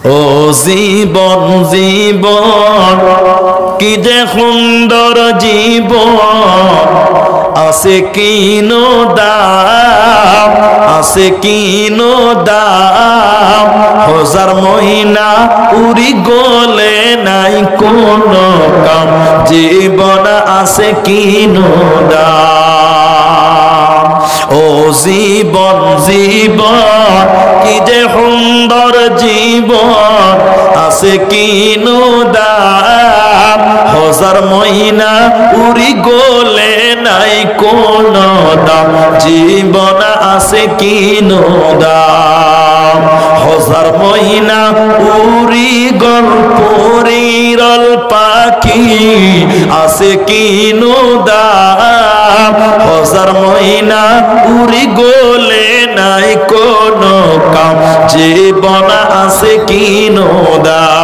ও জীবন জীবন কি যে সুন্দর জীবন, আছে কিনো দাম, আছে কিনো দাম। হাজার মহিনা উড়ি গলে নাই কোনো কাম, জীবন আছে কিনো দাম। ও জীবন জীবন কি যে সুন্দর জীবন, আছে কিনো দাম। হাজার মহিনা উড়ি গলে নাই কোনো দাম, জীবন আছে কিনো দাম। হাজার মহিনা উড়ি গল পরিরল পাখি, আছে কিনো দাম। হাজার মহিনা উড়ি গলে নাই কোনো কাম, জীবন আছে কিনো দাম।